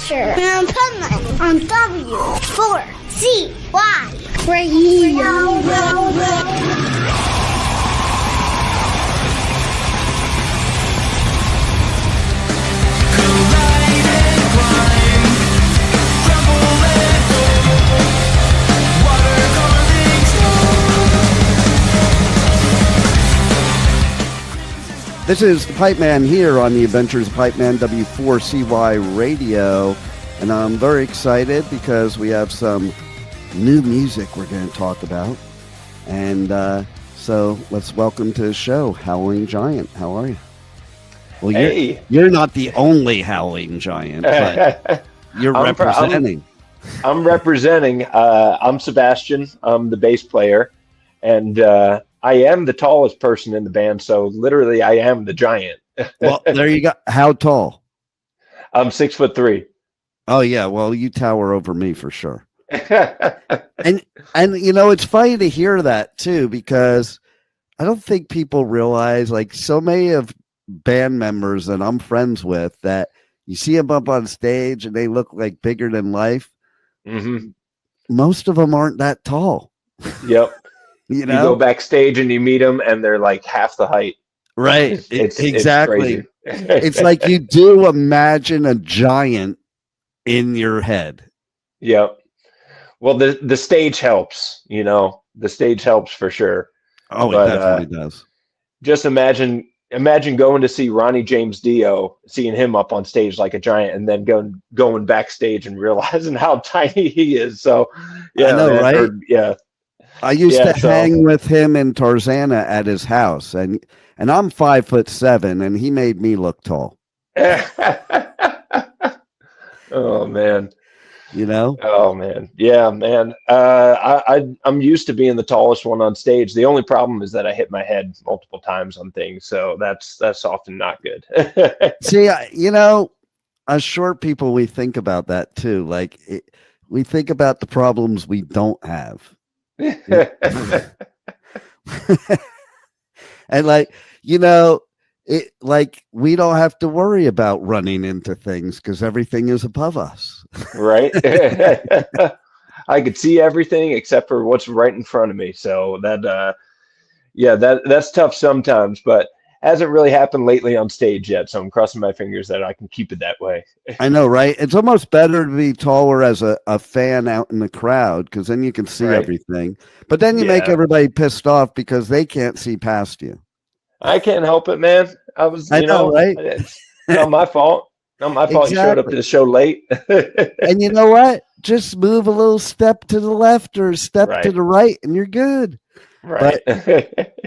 Asher, and Pipeman on W4CY Radio. This is the Pipeman here on the Adventures of Pipeman W4CY Radio, and I'm very excited because we have some new music we're going to talk about. And so let's welcome to the show, Howling Giant. How are you? Well, hey. You're not the only Howling Giant, but you're representing. I'm representing. I'm Sebastian. I'm the bass player, and I am the tallest person in the band, so literally I am the giant. Well, there you go. How tall? I'm 6'3". Oh yeah, well you tower over me for sure. and you know, it's funny to hear that too, because I don't think people realize, like, so many of band members that I'm friends with, that you see them up on stage and they look like bigger than life. Mm-hmm. Most of them aren't that tall. Yep. You know? You go backstage and you meet them and they're like half the height. Right. Exactly. It's It's like you do imagine a giant in your head. Yep. Well, the stage helps, you know. The stage helps for sure. Oh, it definitely does. Just imagine going to see Ronnie James Dio, seeing him up on stage like a giant, and then going backstage and realizing how tiny he is. So, yeah, I know, right? Yeah. I used to hang with him in Tarzana at his house, and I'm 5'7", and he made me look tall. Oh man, you know. Oh man, yeah, man. I'm used to being the tallest one on stage. The only problem is that I hit my head multiple times on things, so that's often not good. See, you know, us short people, we think about that too. Like we think about the problems we don't have. And like, you know, it, like, we don't have to worry about running into things because everything is above us. Right. I could see everything except for what's right in front of me. So that's tough sometimes, but hasn't really happened lately on stage yet. So I'm crossing my fingers that I can keep it that way. I know, right? It's almost better to be taller as a fan out in the crowd, because then you can see everything. But then you make everybody pissed off because they can't see past you. I can't help it, man. I know, right? It's not my fault. Not my fault. You showed up to the show late. And you know what? Just move a little step to the left or a step to the right, and you're good. Right.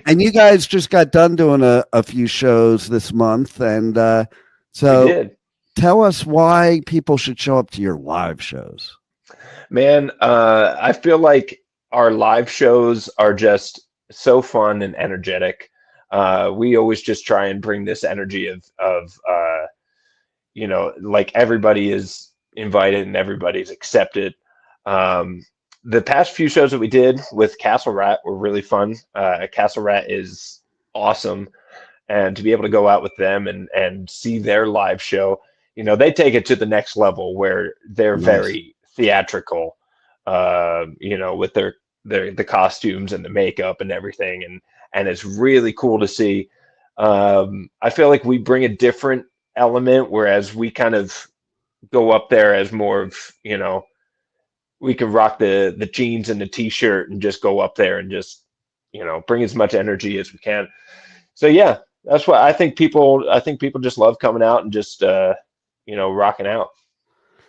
And you guys just got done doing a few shows this month, and so tell us why people should show up to your live shows. Man, I feel like our live shows are just so fun and energetic. We always just try and bring this energy of you know, like everybody is invited and everybody's accepted. The past few shows that we did with Castle Rat were really fun. Castle Rat is awesome. And to be able to go out with them and see their live show, you know, they take it to the next level where they're very theatrical, you know, with the costumes and the makeup and everything. And it's really cool to see. I feel like we bring a different element, whereas we kind of go up there as more of, you know, we can rock the jeans and the t-shirt and just go up there and just, you know, bring as much energy as we can. So yeah, that's what I think people just love coming out and just, you know, rocking out.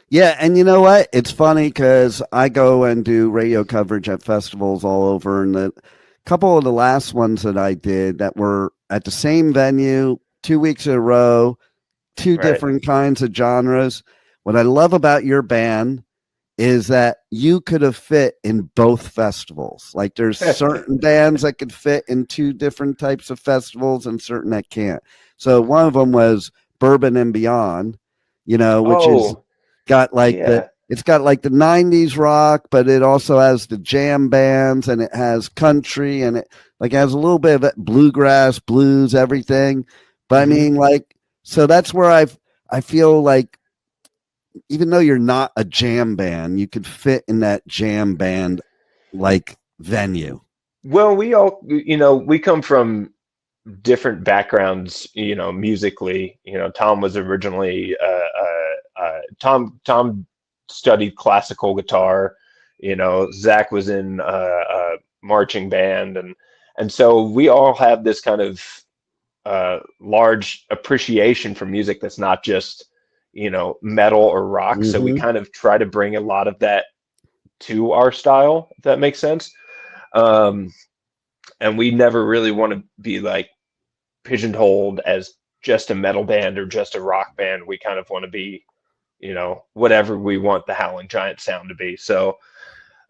Yeah. And you know what? It's funny because I go and do radio coverage at festivals all over, and the couple of the last ones that I did that were at the same venue 2 weeks in a row, two different kinds of genres. What I love about your band is that you could have fit in both festivals. Like, there's certain bands that could fit in two different types of festivals and certain that can't. So one of them was Bourbon and Beyond, you know, which is got like it's got like the 90s rock, but it also has the jam bands, and it has country, and it like has a little bit of bluegrass, blues, everything. But I mean, like, so that's where I feel like even though you're not a jam band, you could fit in that jam band like venue. Well, we all, we come from different backgrounds, musically. Tom was originally Tom studied classical guitar. Zach was in a marching band, and so we all have this kind of large appreciation for music that's not just metal or rock. So we kind of try to bring a lot of that to our style, if that makes sense. And we never really want to be like pigeonholed as just a metal band or just a rock band. We kind of want to be, whatever we want the Howling Giant sound to be. So,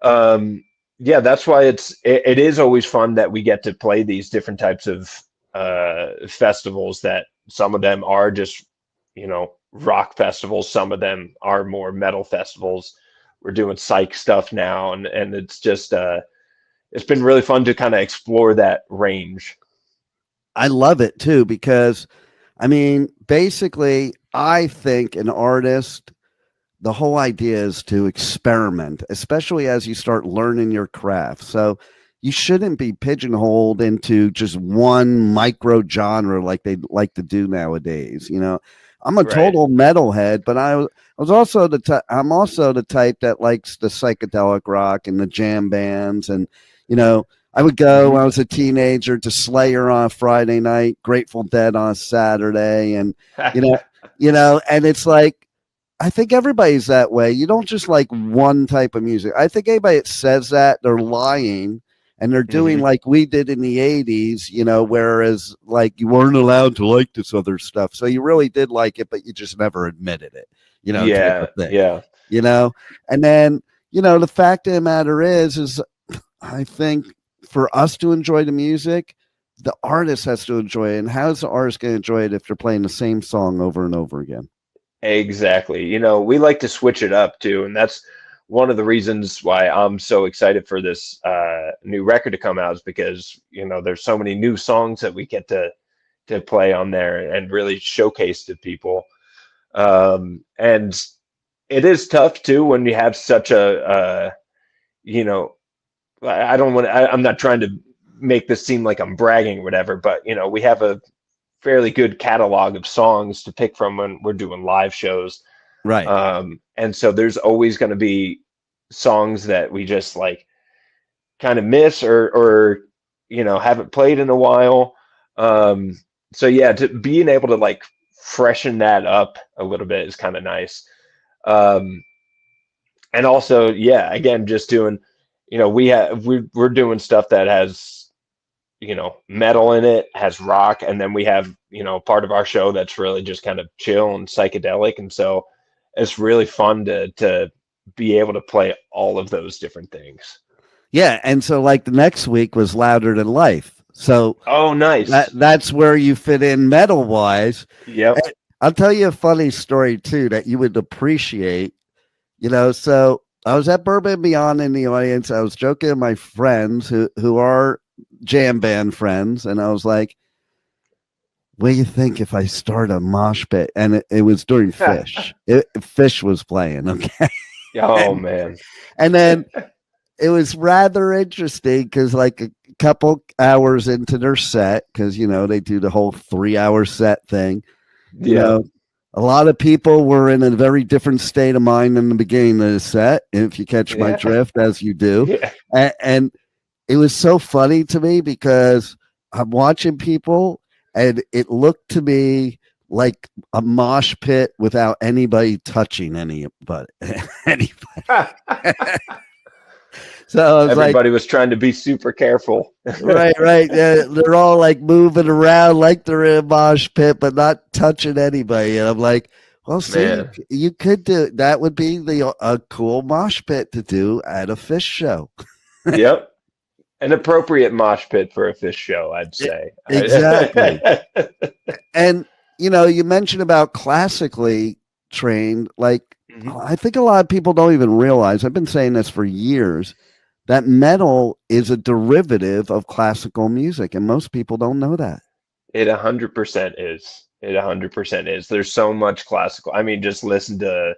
yeah, that's why it is always fun that we get to play these different types of festivals, that some of them are just, rock festivals. Some of them are more metal festivals. We're doing psych stuff now. And it's just, it's been really fun to kind of explore that range. I love it too, because basically I think an artist, the whole idea is to experiment, especially as you start learning your craft. So you shouldn't be pigeonholed into just one micro genre like they like to do nowadays. I'm a total metalhead, but I'm also the type that likes the psychedelic rock and the jam bands. And, I would go when I was a teenager to Slayer on a Friday night, Grateful Dead on a Saturday. And, and it's like, I think everybody's that way. You don't just like one type of music. I think anybody that says that, they're lying, and they're doing like we did in the 80s, whereas like you weren't allowed to like this other stuff. So you really did like it, but you just never admitted it, Yeah. And then, the fact of the matter is I think for us to enjoy the music, the artist has to enjoy it. And how's the artist going to enjoy it if they're playing the same song over and over again? Exactly. We like to switch it up too. And that's one of the reasons why I'm so excited for this new record to come out, is because, there's so many new songs that we get to play on there and really showcase to people. And it is tough too when you have such a, I'm not trying to make this seem like I'm bragging or whatever, but, we have a fairly good catalog of songs to pick from when we're doing live shows. Right. And so there's always going to be songs that we just like kind of miss or haven't played in a while. So yeah, being able to like freshen that up a little bit is kind of nice. And also, yeah, again, just doing, we're doing stuff that has, metal in it, has rock, and then we have, part of our show that's really just kind of chill and psychedelic. And so it's really fun to be able to play all of those different things. Yeah. And so like the next week was Louder Than Life. So oh, nice. That's where you fit in metal wise. Yep. And I'll tell you a funny story too that you would appreciate. So I was at Bourbon Beyond in the audience. I was joking with my friends who are jam band friends, and I was like, what do you think if I start a mosh pit? And it was during Fish. Fish was playing, okay? Oh, man. And then it was rather interesting because like a couple hours into their set, because, they do the whole 3-hour set thing, a lot of people were in a very different state of mind in the beginning of the set, if you catch my drift, as you do. Yeah. And it was so funny to me because I'm watching people and it looked to me like a mosh pit without anybody touching anybody. So everybody was trying to be super careful. Right. Yeah, they're all like moving around like they're in a mosh pit, but not touching anybody. And I'm like, well, see, you could do that. Would be a cool mosh pit to do at a Fish show. Yep. An appropriate mosh pit for a Fish show, I'd say. Exactly. And, you mentioned about classically trained, like, I think a lot of people don't even realize, I've been saying this for years, that metal is a derivative of classical music, and most people don't know that. It 100% is. It 100% is. There's so much classical. I mean, just listen to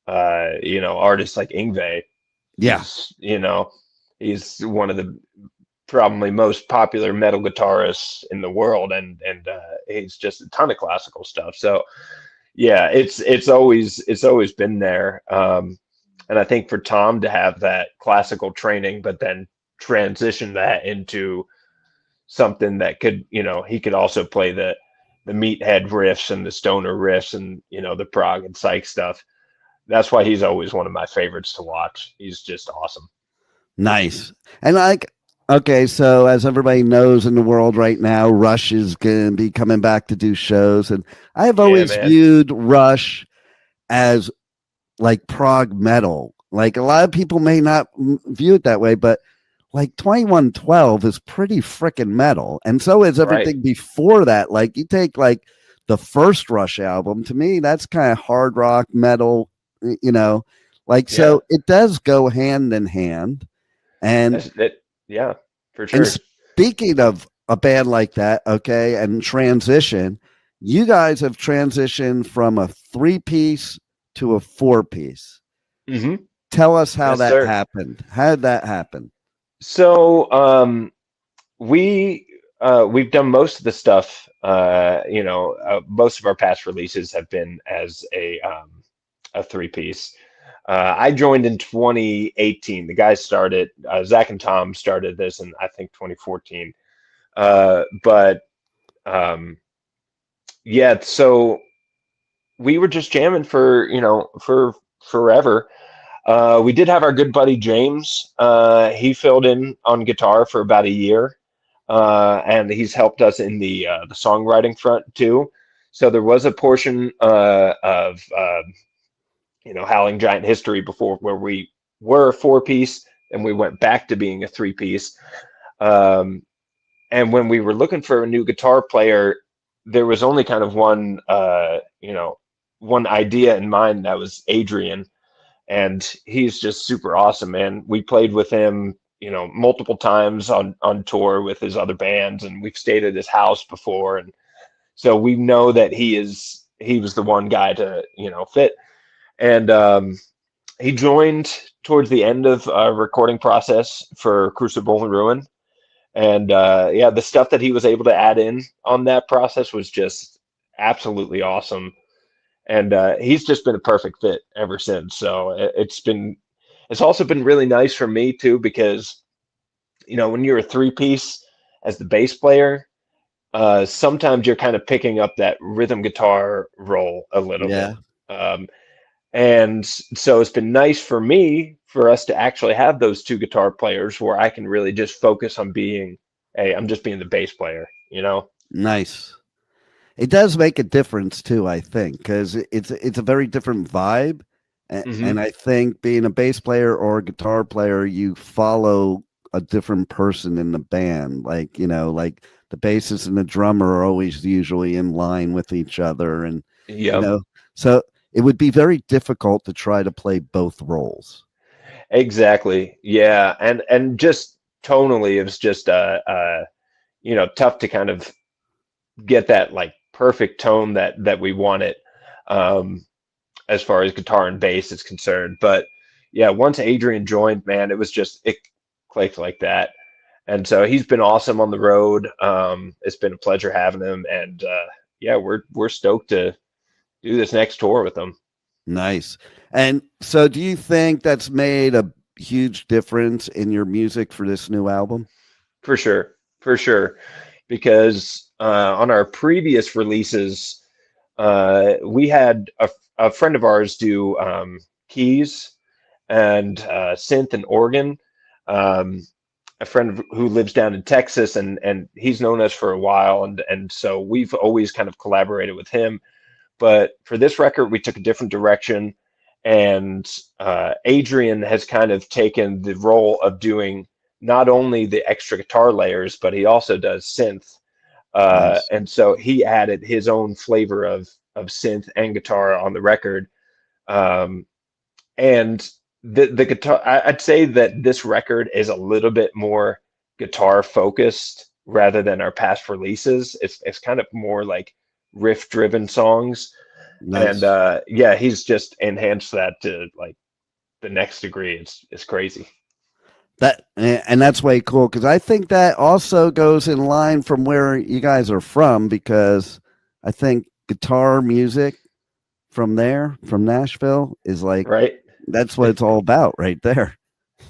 artists like Yngwie. Yeah. He's one of the probably most popular metal guitarists in the world, and he's just a ton of classical stuff. So yeah, it's always been there. And I think for Tom to have that classical training, but then transition that into something that could, he could also play the meathead riffs and the stoner riffs and, the prog and psych stuff. That's why he's always one of my favorites to watch. He's just awesome. Nice. And okay, so as everybody knows in the world right now, Rush is going to be coming back to do shows. And I have always viewed Rush as like prog metal. Like a lot of people may not view it that way, but like 2112 is pretty freaking metal. And so is everything before that. Like you take like the first Rush album, to me, that's kind of hard rock metal, so it does go hand in hand. And for sure. And speaking of a band like that, okay, and transition, you guys have transitioned from a 3-piece to a 4-piece. Mm-hmm. Tell us how that happened. How did that happen? So we've done most of the stuff. Most of our past releases have been as a 3-piece. I joined in 2018. The guys started, Zach and Tom started this in, I think, 2014. So we were just jamming for forever. We did have our good buddy James. He filled in on guitar for about a year, and he's helped us in the songwriting front too. So there was a portion of Howling Giant history before where we were a 4-piece and we went back to being a 3-piece. And when we were looking for a new guitar player, there was only kind of one idea in mind. That was Adrian. And he's just super awesome, man. We played with him, multiple times on tour with his other bands, and we've stayed at his house before. And so we know that he was the one guy to, fit. And he joined towards the end of our recording process for Crucible Ruin. And the stuff that he was able to add in on that process was just absolutely awesome. And he's just been a perfect fit ever since. So it's also been really nice for me too, because, when you're a 3-piece as the bass player, sometimes you're kind of picking up that rhythm guitar role a little bit. And so it's been nice for us to actually have those 2 guitar players where I can really just focus on I'm just being the bass player, Nice. It does make a difference too, I think, because it's a very different vibe. And I think being a bass player or a guitar player, you follow a different person in the band. Like, like the bassist and the drummer are always usually in line with each other. And, so it would be very difficult to try to play both roles. Exactly. Yeah. And just tonally, it was just, tough to kind of get that like perfect tone that we wanted, as far as guitar and bass is concerned. But yeah, once Adrian joined, man, it clicked like that. And so he's been awesome on the road. It's been a pleasure having him. And we're stoked to do this next tour with him. Nice. And so do you think that's made a huge difference in your music for this new album? For sure. Because on our previous releases, we had a friend of ours do keys and synth and organ. A friend who lives down in Texas, and he's known us for a while, and so we've always kind of collaborated with him. But for this record, we took a different direction, and Adrian has kind of taken the role of doing not only the extra guitar layers, but he also does synth. Nice. And so he added his own flavor of synth and guitar on the record. And the guitar, I'd say that this record is a little bit more guitar focused rather than our past releases. It's kind of more like riff driven songs. Nice. And yeah, he's just enhanced that to like the next degree. It's crazy. And that's way cool because I think that also goes in line from where you guys are from, because I think guitar music from there, from Nashville, is like Right. that's what it's all about right there.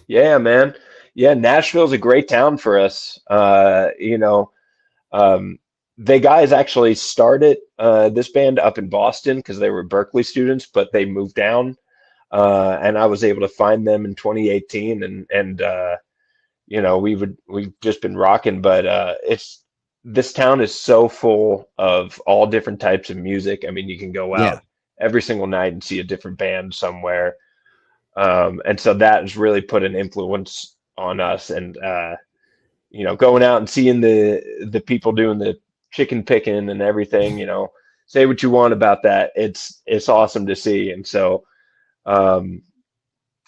Yeah, man. Yeah, Nashville's a great town for us. Um, the guys actually started this band up in Boston because they were Berkeley students, but they moved down, and I was able to find them in 2018, and we've just been rocking. But it's this town is so full of all different types of music. I mean, you can go Yeah. out every single night and see a different band somewhere. And so that has really put an influence on us, and going out and seeing the people doing the chicken picking and everything. Say what you want about that. It's awesome to see, and so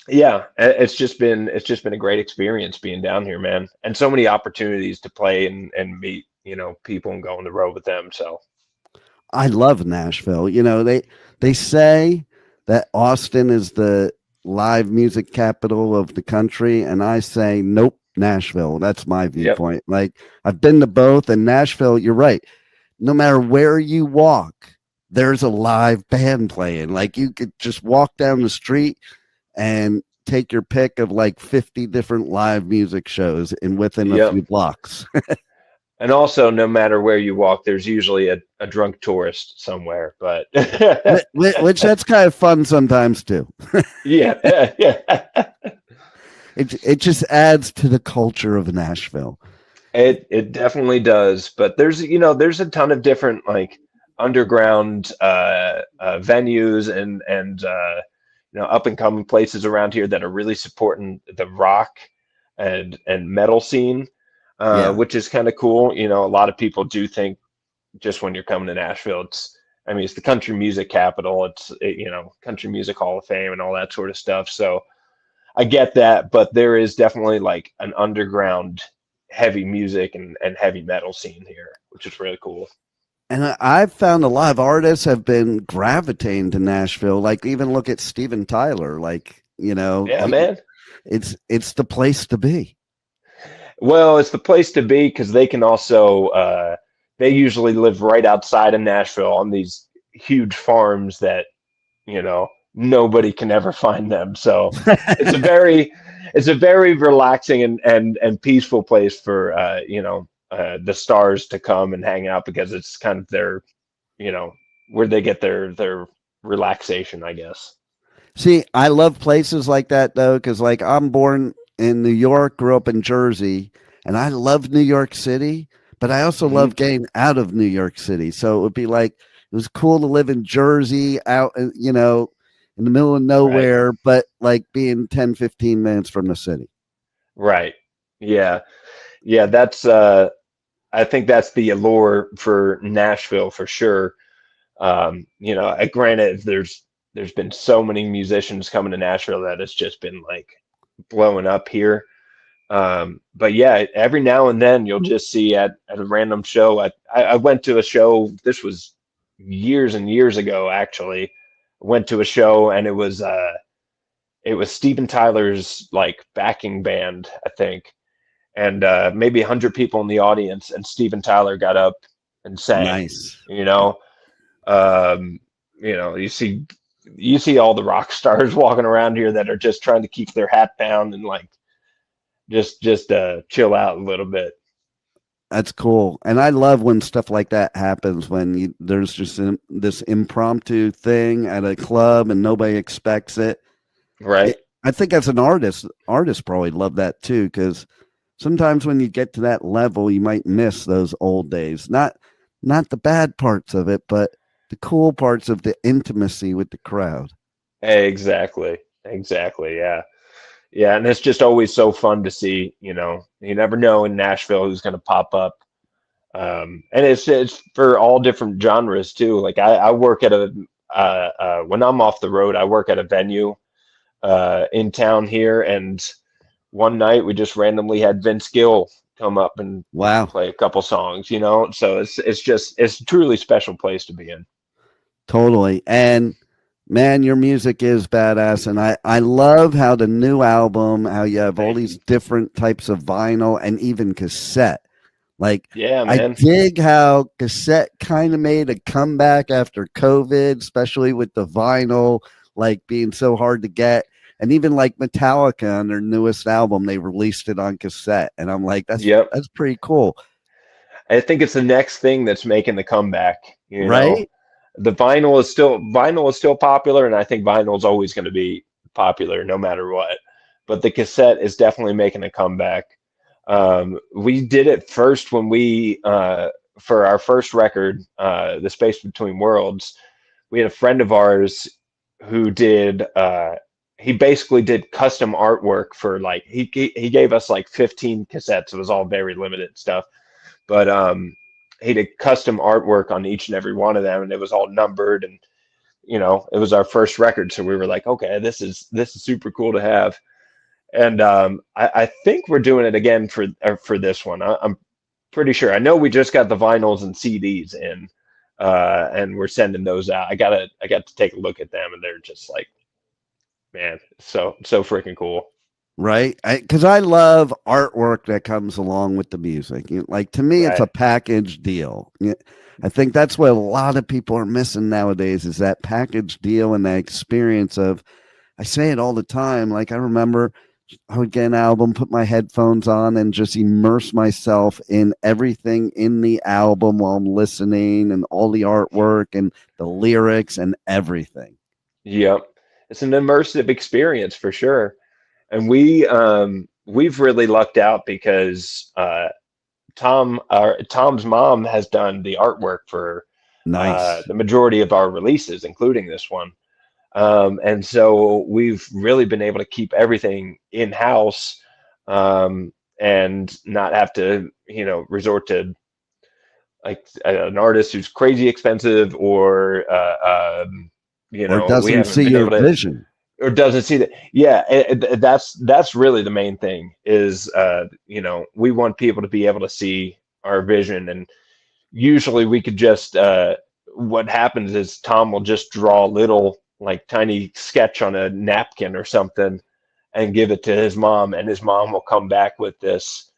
yeah, it's just been a great experience being down here, man, and so many opportunities to play and meet people and go on the road with them. So I love Nashville. They say that Austin is the live music capital of the country, and I say nope, Nashville. That's my viewpoint. Yep. Like, I've been to both, and Nashville, you're right. No matter where you walk, there's a live band playing. Like, you could just walk down the street and take your pick of like 50 different live music shows within a few blocks. And also, no matter where you walk, there's usually a drunk tourist somewhere. But which that's kind of fun sometimes too. Yeah. It just adds to the culture of Nashville. It definitely does. But there's a ton of different like underground venues and up and coming places around here that are really supporting the rock and metal scene. Which is kind of cool. A lot of people do think just when you're coming to Nashville, it's the country music capital. It's Country Music Hall of Fame and all that sort of stuff. So I get that, but there is definitely like an underground heavy music and heavy metal scene here, which is really cool. And I've found a lot of artists have been gravitating to Nashville. Like, even look at Steven Tyler. Like, man, it's the place to be. Well, it's the place to be because they can also they usually live right outside of Nashville on these huge farms that nobody can ever find them. So it's a very relaxing and peaceful place for the stars to come and hang out, because it's kind of their where they get their relaxation, I guess. See, I love places like that though, because like I'm born in New York, grew up in Jersey, and I love New York City, but I also love getting out of New York City. So it would be like, it was cool to live in Jersey out, in the middle of nowhere, right, but like being 10, 15 minutes from the city. Right. Yeah. Yeah. That's, I think that's the allure for Nashville for sure. Granted, there's been so many musicians coming to Nashville that it's just been like blowing up here. But yeah, every now and then you'll just see at a random show. I went to a show, this was years and years ago, actually. Went to a show and it was Steven Tyler's like backing band, I think. And maybe 100 people in the audience, and Steven Tyler got up and sang. Nice. You see all the rock stars walking around here that are just trying to keep their hat down and like just chill out a little bit. That's cool. And I love when stuff like that happens, when there's just this impromptu thing at a club and nobody expects it. Right. I think as an artists probably love that too, because sometimes when you get to that level, you might miss those old days. Not the bad parts of it, but the cool parts of the intimacy with the crowd. Exactly. Yeah. Yeah. And it's just always so fun to see, you never know in Nashville who's going to pop up. And it's for all different genres too. Like I work at when I'm off the road, I work at a venue in town here. And one night we just randomly had Vince Gill come up and play a couple songs, so it's a truly special place to be in. Totally. And man, your music is badass. And I love how the new album, how you have all these different types of vinyl and even cassette. Like, Yeah, I man. dig how cassette kind of made a comeback after COVID, especially with the vinyl, like being so hard to get. And even like Metallica on their newest album, they released it on cassette. And I'm like, that's Yep. pretty cool. I think it's the next thing that's making the comeback. You know, Right? the vinyl is still popular, and I think vinyl is always going to be popular no matter what. But the cassette is definitely making a comeback. We did it first when we for our first record, The Space Between Worlds. We had a friend of ours who did. He basically did custom artwork for like he gave us like 15 cassettes. It was all very limited stuff, but he did custom artwork on each and every one of them, and it was all numbered, and it was our first record, so we were like, okay, this is super cool to have. And I think we're doing it again for this one. I'm pretty sure. I know we just got the vinyls and CDs in, and we're sending those out. I got to take a look at them, and they're just like, man, so freaking cool. Right. Because I love artwork that comes along with the music. Like, to me, it's a Right. package deal. I think that's what a lot of people are missing nowadays is that package deal and that experience of, I say it all the time. Like, I remember I would get an album, put my headphones on, and just immerse myself in everything in the album while I'm listening, and all the artwork and the lyrics and everything. Yep, it's an immersive experience for sure. And we've really lucked out because Tom's mom has done the artwork for Nice. the majority of our releases, including this one. And so we've really been able to keep everything in house, and not have to, resort to like an artist who's crazy expensive, or we Doesn't haven't see been your able to, vision. or doesn't see that. Yeah, that's really the main thing is, we want people to be able to see our vision. And usually we could just, what happens is Tom will just draw a little like tiny sketch on a napkin or something and give it to his mom, and his mom will come back with this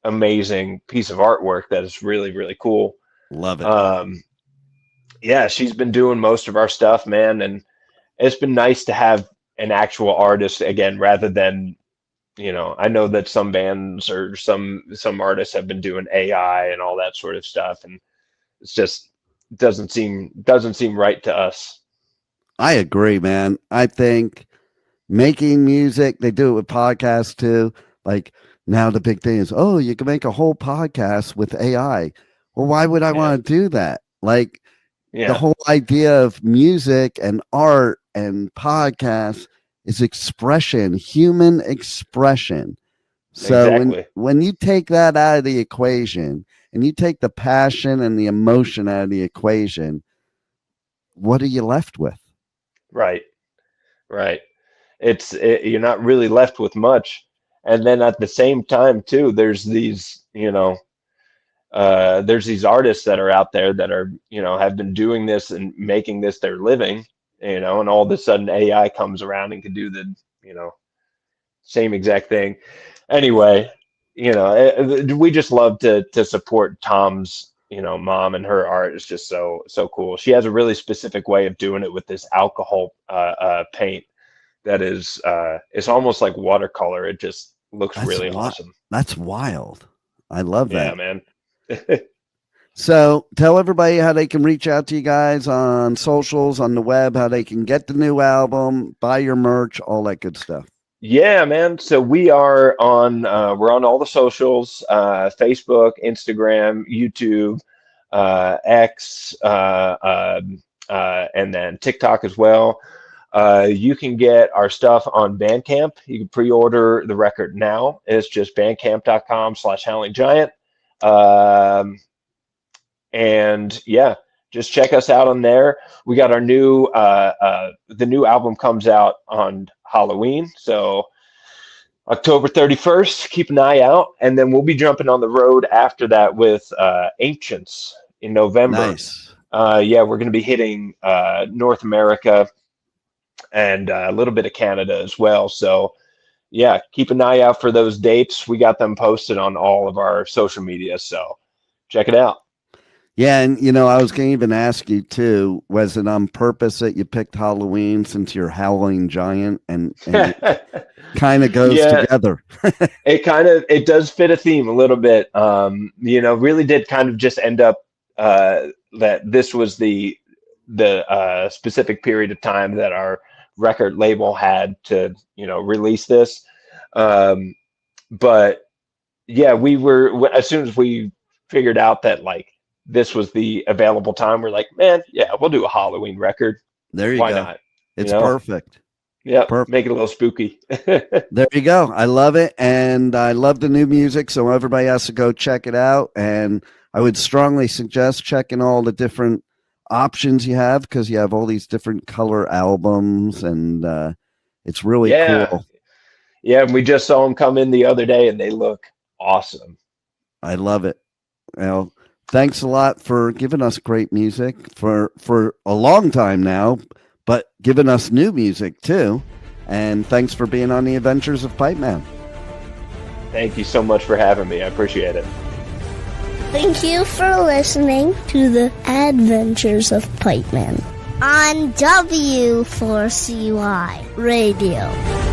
amazing piece of artwork that is really, really cool. Love it. Yeah, she's been doing most of our stuff, man, and it's been nice to have an actual artist again, rather than, I know that some bands or some artists have been doing AI and all that sort of stuff, and it's just doesn't seem right to us. I agree, man. I think making music, they do it with podcasts too. Like, now the big thing is, oh, you can make a whole podcast with AI. Well, why would I want to do that? Like, the whole idea of music and art and podcasts is expression, human expression. So Exactly. when you take that out of the equation and you take the passion and the emotion out of the equation, what are you left with? Right. You're not really left with much. And then at the same time too, there's these artists that are out there that are, have been doing this and making this their living, and all of a sudden AI comes around and can do the, same exact thing. Anyway, we just love to support Tom's, mom, and her art is just so cool. She has a really specific way of doing it with this alcohol paint that is, it's almost like watercolor. It just looks really awesome. That's wild. I love that. Yeah, man. So tell everybody how they can reach out to you guys on socials, on the web, how they can get the new album, buy your merch, all that good stuff. Yeah, man. So we're on all the socials, Facebook, Instagram, YouTube, X, and then TikTok as well. You can get our stuff on Bandcamp. You can pre-order the record now. It's just bandcamp.com/howlinggiant. And yeah, just check us out on there. We got our new, the new album comes out on Halloween. So October 31st, keep an eye out. And then we'll be jumping on the road after that with Ancients in November. Nice. Yeah, we're going to be hitting North America and a little bit of Canada as well. So yeah, keep an eye out for those dates. We got them posted on all of our social media, so check it out. Yeah, and I was going to even ask you too, was it on purpose that you picked Halloween since you're Howling Giant and it kind of goes together? It does fit a theme a little bit. Really did kind of just end up that this was the specific period of time that our record label had to release this. But yeah, we were, as soon as we figured out that like this was the available time, we're like, man, yeah, we'll do a Halloween record. There you go. Why not? It's perfect. Yeah, make it a little spooky. There you go. I love it, and I love the new music, so everybody has to go check it out. And I would strongly suggest checking all the different options you have, because you have all these different color albums, and it's really cool. Yeah, and we just saw them come in the other day, and they look awesome. I love it. Well, thanks a lot for giving us great music for a long time now, but giving us new music too. And thanks for being on the Adventures of Pipeman. Thank you so much for having me. I appreciate it. Thank you for listening to the Adventures of Pipeman on W4CY Radio.